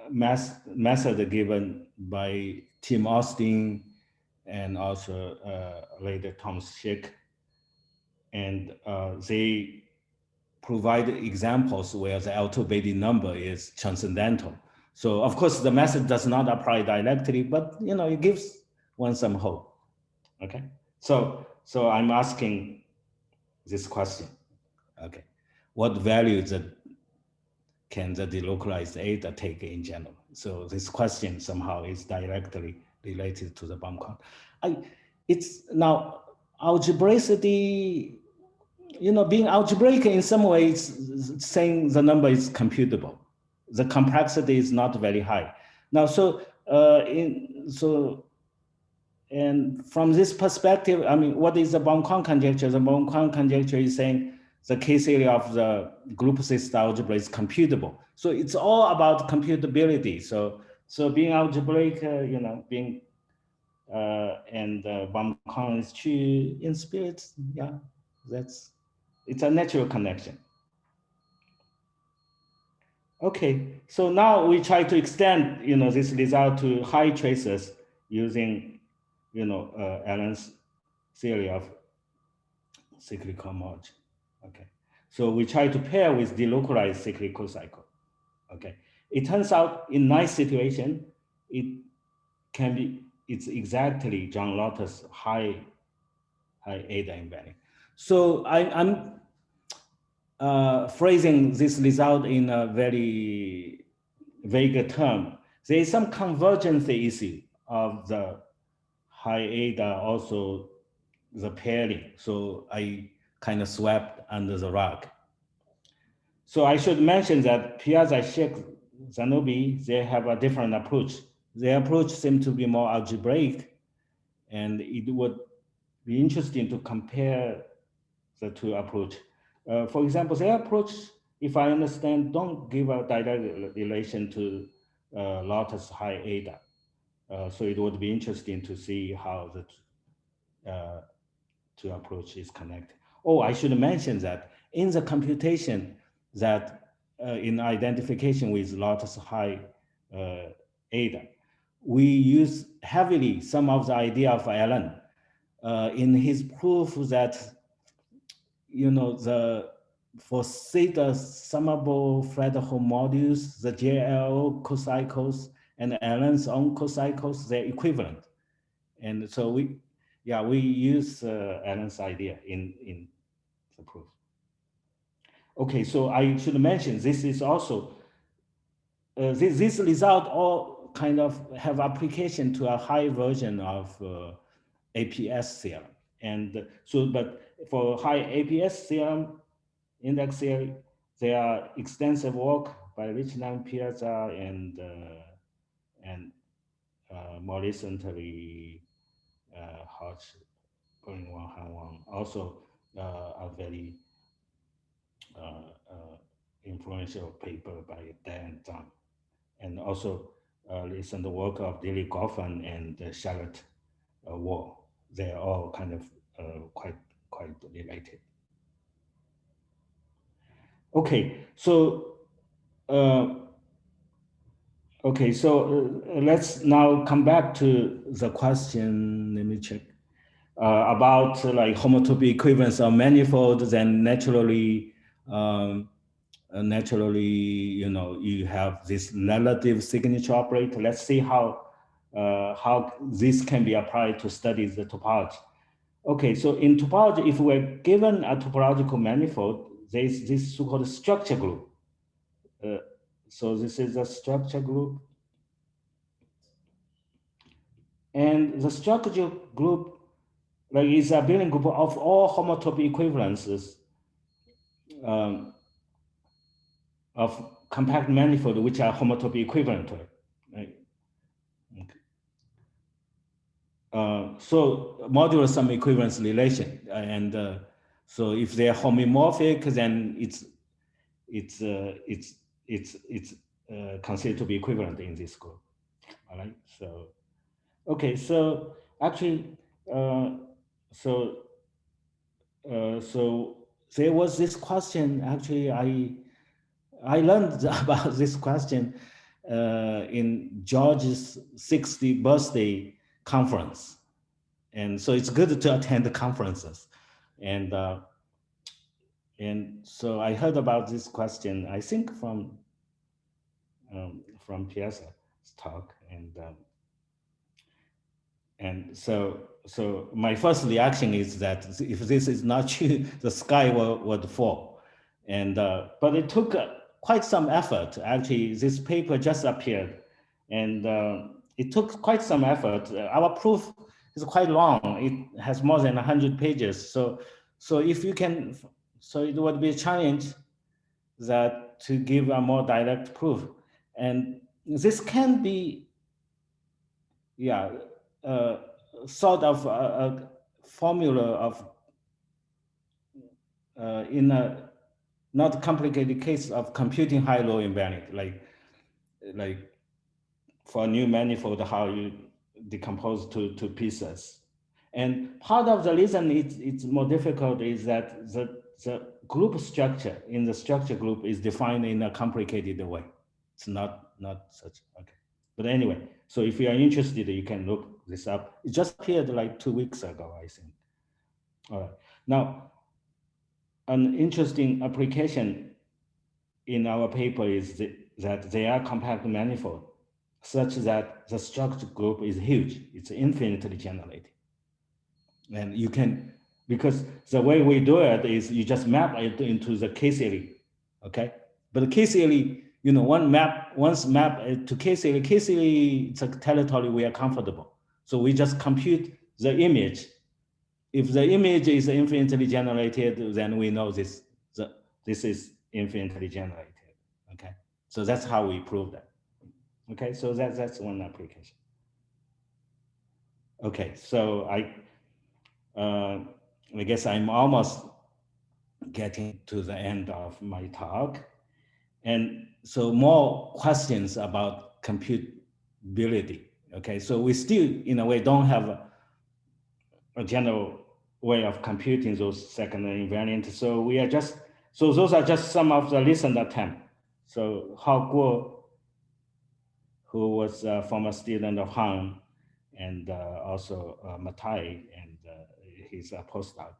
Speaker 2: method given by Tim Austin and also later Thomas Schick. And they provide examples where the L2 number is transcendental. So of course the method does not apply directly, but it gives one some hope. Okay, so I'm asking this question. Okay, what values can the delocalized eta take in general? So this question somehow is directly related to the bomb count. It's now algebraicity. Being algebraic in some ways, saying the number is computable. The complexity is not very high. Now, and from this perspective, I mean, what is the Baum-Kwan conjecture? The Baum-Kwan conjecture is saying the case area of the group system algebra is computable. So it's all about computability. So being algebraic, being and Baum-Kwan is true in spirit. Yeah, it's a natural connection. Okay, so now we try to extend, this result to high traces using, Allen's theory of cyclical merge. Okay, so we try to pair with delocalized cyclical cycle. Okay, it turns out in nice situation, it's exactly John Lotus high eta invariant. So I'm phrasing this result in a very vague term. There is some convergence issue of the high eta, also the pairing. So I kind of swept under the rug. So I should mention that Piazza, Schick, Zanobi, they have a different approach. Their approach seems to be more algebraic, and it would be interesting to compare the two approaches. For example, their approach, if I understand, don't give a direct relation to Lotus high eta. So it would be interesting to see how the two approaches connect. Oh, I should mention that in the computation that in identification with Lotus high eta, we use heavily some of the idea of Allen in his proof that for theta summable Fredholm modules, the JLO cocycles and Allen's own cocycles, they're equivalent. And so we use Allen's idea in the proof. Okay, so I should mention this is also, this result all kind of have application to a high version of APS theorem. And so, but for high APS theorem, index theory, there are extensive work by Richland, Piazza, and more recently, Hodge, Guoliang, Han Wang, also a very influential paper by Dan Zhang, and also recent work of Dilly Goffin and Charlotte Wall. They're all kind of quite related. Okay, so let's now come back to the question. Let me check about like homotopic equivalence of manifolds. Then naturally, you have this relative signature operator. Let's see how this can be applied to study the topology. Okay, so in topology, if we're given a topological manifold, there's this so-called structure group. So this is a structure group. And the structure group is a building group of all homotopic equivalences of compact manifold, which are homotopic equivalent to it. Right? Okay. So modular sum equivalence relation. And so if they're homomorphic, then it's considered to be equivalent in this group. All right. So, okay. So actually, so there was this question. Actually, I learned about this question in George's 60th birthday conference. And so it's good to attend the conferences. And so I heard about this question, I think from Piazza's talk, and so my first reaction is that if this is not true, the sky would fall. And but it took quite some effort. Actually, this paper just appeared, and it took quite some effort. Our proof is quite long. It has more than 100 pages. So if you can, so it would be a challenge that to give a more direct proof. And this can be, yeah, sort of a formula of in a not complicated case of computing high-low invariant, like for a new manifold, how you decompose to pieces. And part of the reason it's more difficult is that the group structure in the structure group is defined in a complicated way. It's not such, okay. But anyway, so if you are interested, you can look this up. It just appeared like 2 weeks ago, I think. All right. Now, an interesting application in our paper is that they are compact manifold, such that the structure group is huge. It's infinitely generated. And you can, because the way we do it is you just map it into the K series, okay? But the K series, you know, once map it to K series, it's a territory we are comfortable. So we just compute the image. If the image is infinitely generated, then we know this is infinitely generated, okay? So that's how we prove that. Okay, so that's one application. Okay, so I guess I'm almost getting to the end of my talk. And so more questions about computability. Okay, so we still, in a way, don't have a general way of computing those secondary invariants. So we are just, so those are just some of the recent attempts. So Hao Guo, who was a former student of Han, and also Matai, and he's a postdoc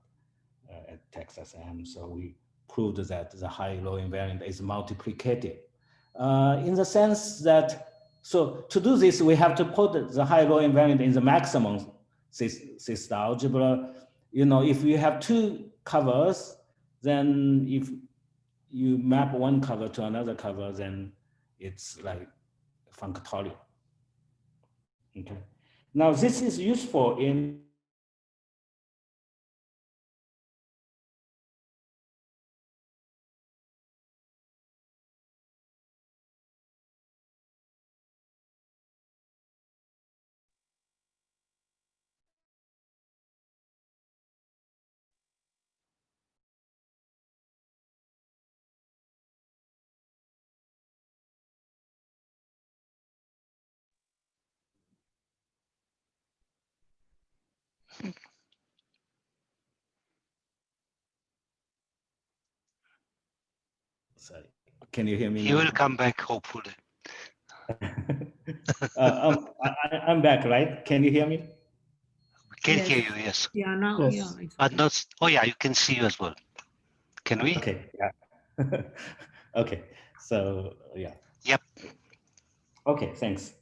Speaker 2: at Texas A&M. So we proved that the high-low invariant is multiplicative in the sense that, so to do this, we have to put the high-low invariant in the maximum system algebra. You know, if you have two covers, then if you map one cover to another cover, then it's like functorial. Okay. Now this is useful in sorry, can you hear me now?
Speaker 3: He will come back, hopefully.
Speaker 2: I'm back, right? Can you hear me?
Speaker 3: We can
Speaker 4: Yes.
Speaker 3: hear you, yes.
Speaker 4: Yeah, now,
Speaker 2: Yes.
Speaker 4: yeah. It's
Speaker 3: But
Speaker 4: okay.
Speaker 3: not, oh yeah, you can see you as well. Can we?
Speaker 2: Okay, yeah. Okay, so yeah.
Speaker 3: Yep.
Speaker 2: Okay, thanks.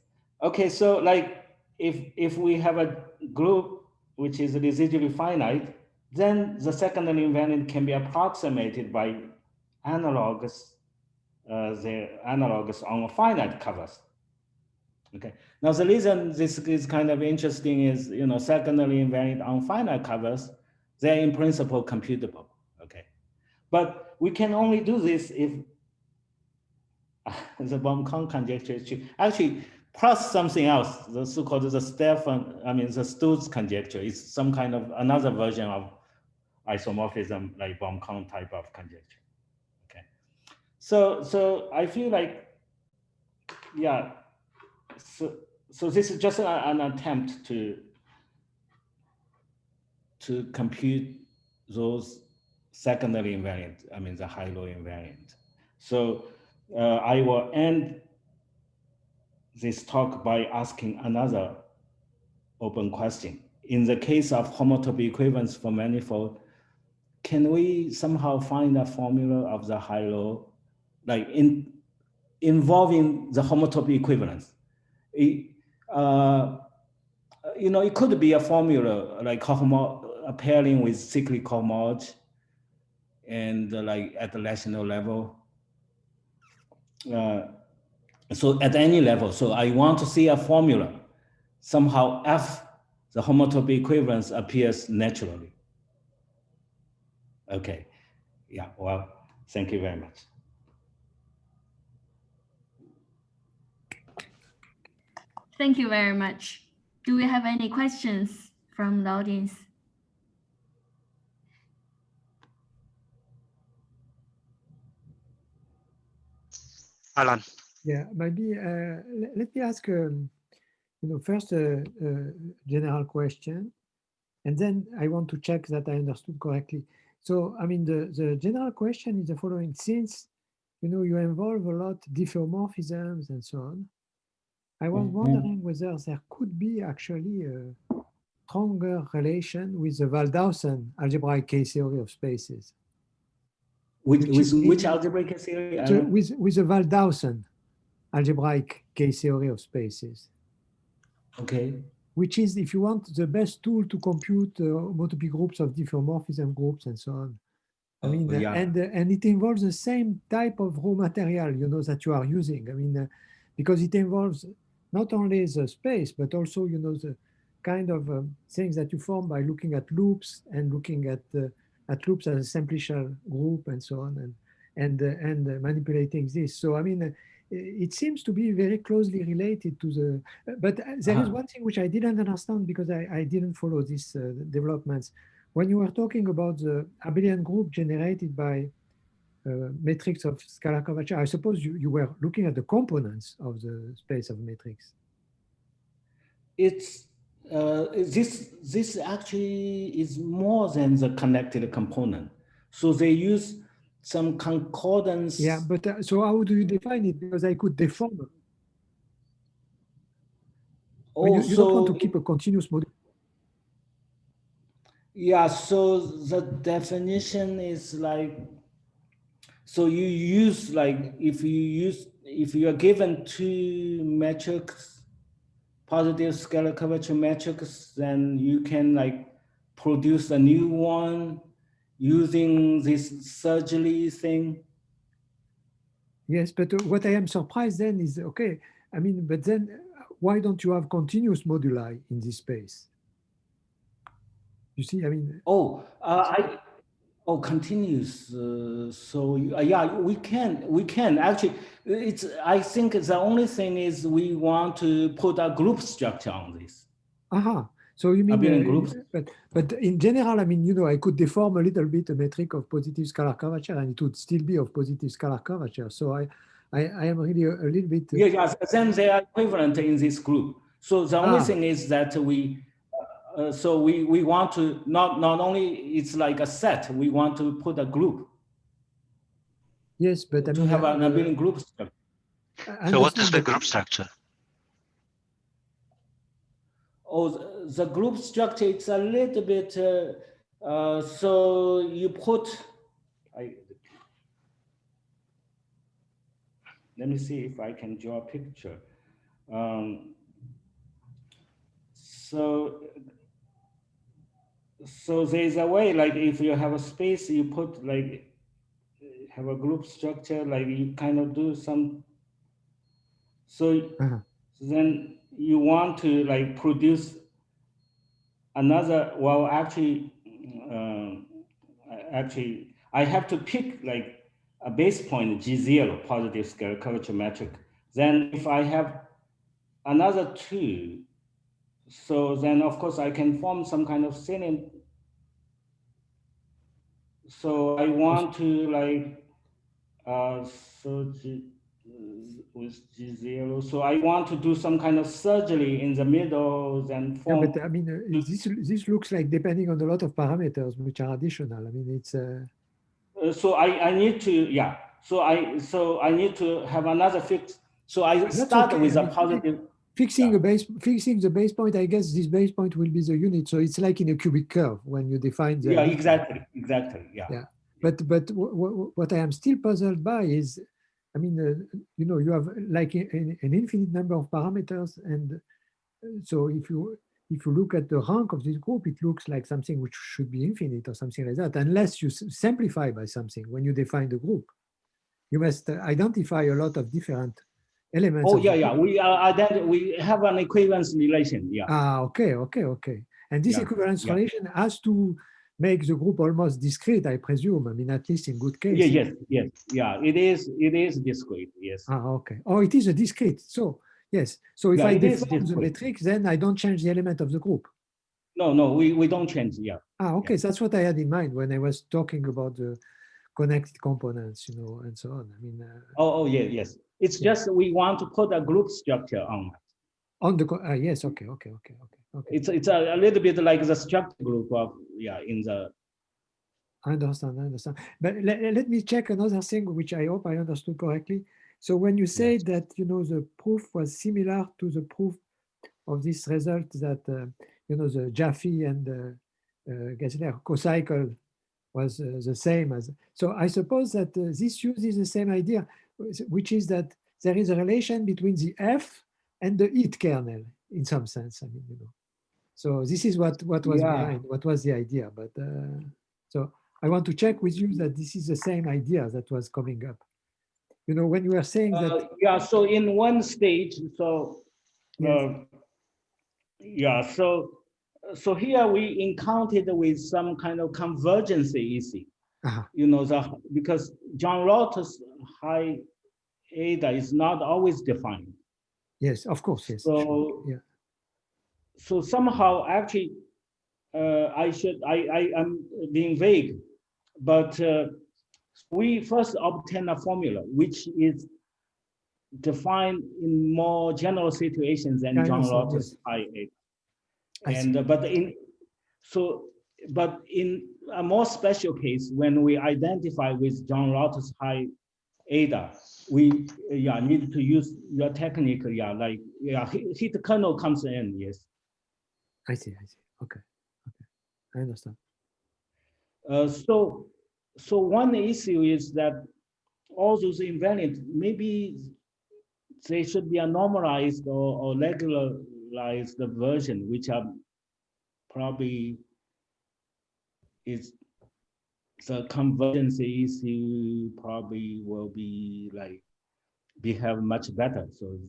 Speaker 2: Okay, so like if we have a group which is residually finite, then the secondary invariant can be approximated by analogs, the analogs on finite covers. Okay. Now the reason this is kind of interesting is, you know, secondary invariant on finite covers, they're in principle computable. Okay. But we can only do this if the Baum-Kahn conjecture is true. Actually, plus something else, the so-called the Stutz conjecture is some kind of another version of isomorphism, like Baum-Kahn type of conjecture. Okay. So I feel like, yeah, so this is just an attempt to compute those secondary invariant, the high-low invariant. So I will end this talk by asking another open question. in the case of homotopic equivalence for manifold, can we somehow find a formula of the high-low, like involving the homotopic equivalence? It could be a formula like pairing with cyclic homology, and like at the rational level. So at any level, so I want to see a formula. Somehow F, the homotopic equivalence, appears naturally. Okay, yeah, well, thank you very much.
Speaker 1: Thank you very much. Do we have any questions from the audience?
Speaker 3: Alan.
Speaker 4: Yeah, maybe let me ask, first a general question, and then I want to check that I understood correctly. So, I mean, the general question is the following: since you involve a lot diffeomorphisms and so on, I was wondering whether there could be actually a stronger relation with the Waldhausen algebraic K-theory of spaces.
Speaker 2: Which algebraic theory?
Speaker 4: With the Waldhausen algebraic K-theory of spaces.
Speaker 2: Okay.
Speaker 4: Which is, if you want, the best tool to compute homotopy groups of diffeomorphism groups and so on. I mean,
Speaker 2: yeah.
Speaker 4: and it involves the same type of raw material, that you are using. I mean, because it involves not only the space, but also, the kind of things that you form by looking at loops and looking at loops as a simplicial group and so on, and manipulating this. So, I mean, it seems to be very closely related to the, but there is one thing which I didn't understand because I didn't follow these developments. When you were talking about the abelian group generated by matrix of scalar curvature, I suppose you were looking at the components of the space of matrix.
Speaker 2: It's this actually is more than the connected component. So they use some concordance.
Speaker 4: Yeah, but so how do you define it? Because I could deform it. You don't want to keep a continuous model.
Speaker 2: Yeah, so the definition is like, so you use like, if you are given two metrics, positive scalar curvature metrics, then you can like produce a new one using this surgery thing.
Speaker 4: Yes, but what I am surprised then is, okay, I mean, but then why don't you have continuous moduli in this space? You see, I mean.
Speaker 2: Continuous. So yeah, we can actually. I think the only thing is we want to put a group structure on this.
Speaker 4: Aha. So you mean
Speaker 2: groups?
Speaker 4: But in general, I mean, I could deform a little bit a metric of positive scalar curvature, and it would still be of positive scalar curvature. So I am really a little bit.
Speaker 2: Yeah. Then they are equivalent in this group. So the only thing is that we. So we want to not only it's like a set, we want to put a group.
Speaker 4: Yes, but I mean,
Speaker 2: to have an abelian group structure.
Speaker 3: So what is the group structure?
Speaker 2: Oh, the group structure, it's a little bit, so you put, let me see if I can draw a picture. So there's a way, like if you have a space, you put like, have a group structure, like you kind of do some, so then you want to like produce another, well, actually, I have to pick like a base point, G0, positive scalar curvature metric. Then if I have another two, so then of course I can form some kind of cylinder. So I want to like, with G0. So I want to do some kind of surgery in the middle, then form.
Speaker 4: Yeah, but I mean, this looks like depending on a lot of parameters which are additional. I mean, it's.
Speaker 2: So I need to, yeah. So I need to have another fix. So I start with a positive.
Speaker 4: fixing the base point, I guess this base point will be the unit. So it's like in a cubic curve when you define the.
Speaker 2: Yeah, exactly. Yeah.
Speaker 4: Yeah. But what I am still puzzled by is, I mean, you have like an infinite number of parameters, and so if you look at the rank of this group, it looks like something which should be infinite or something like that, unless you simplify by something when you define the group. You must identify a lot of different elements.
Speaker 2: Oh, yeah. We have an equivalence relation. Yeah.
Speaker 4: Ah, okay. And this equivalence relation has to make the group almost discrete, I presume. I mean, at least in good case.
Speaker 2: Yes. Yeah, it is discrete. Yes.
Speaker 4: Ah, okay. Oh, it is a discrete. So yes. So if I deform the metric, then I don't change the element of the group.
Speaker 2: No, we don't change. Yeah.
Speaker 4: Ah, okay. Yeah. So that's what I had in mind when I was talking about the connected components, and so on. I mean.
Speaker 2: Yes. It's just we want to put a group structure on it.
Speaker 4: On the yes. Okay.
Speaker 2: It's a little bit like the structure group of in the.
Speaker 4: I understand. But let me check another thing, which I hope I understood correctly. So when you say that the proof was similar to the proof of this result that the Jaffe and Gessler cocycle was the same as. So I suppose that this uses the same idea, which is that there is a relation between the F and the it kernel in some sense. I mean, So this is what was behind, what was the idea. But so I want to check with you that this is the same idea that was coming up. When you were saying that.
Speaker 2: Yeah. So in one stage, so. Yes. So here we encountered with some kind of convergency issue. Because John Rawls' high eta is not always defined.
Speaker 4: Yes, of course. Yes.
Speaker 2: So
Speaker 4: yeah.
Speaker 2: So somehow, actually, I'm being vague, but we first obtain a formula which is defined in more general situations than John Rawls' high eta. And but in a more special case, when we identify with John Rawls' high eta, we need to use your technique. Hit kernel comes in. Yes.
Speaker 4: I see. Okay. I understand.
Speaker 2: So one issue is that all those invariants, maybe they should be a normalized or regularized version, which are probably is the convergence issue probably will be behave much better. So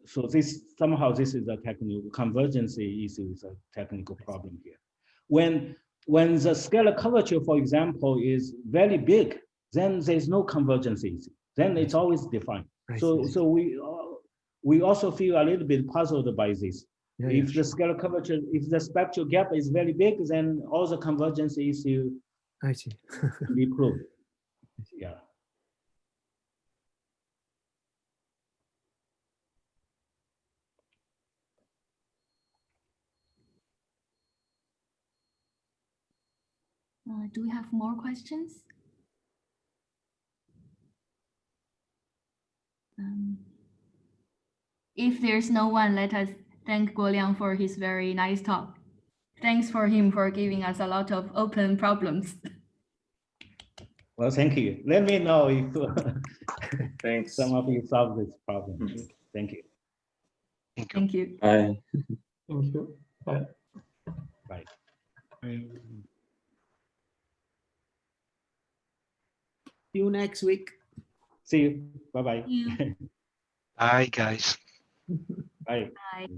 Speaker 2: so this is a technical convergence issue, is a technical problem here. When the scalar curvature, for example, is very big, then there's no convergence issue. Then it's always defined. So we also feel a little bit puzzled by this. If the scalar curvature, if the spectral gap is very big, then all the convergence issue be proved. Yeah.
Speaker 1: Do we have more questions? If there's no one, let us thank Guoliang for his very nice talk. Thanks for him for giving us a lot of open problems.
Speaker 2: Well, thank you. Let me know if
Speaker 5: Thanks.
Speaker 2: some of you solve this problem. Thank you.
Speaker 1: Thank you.
Speaker 5: Bye.
Speaker 6: Thank you. Bye.
Speaker 2: Bye.
Speaker 7: See you next week.
Speaker 2: See you. Bye-bye.
Speaker 3: Bye, guys.
Speaker 2: Bye.
Speaker 1: Bye.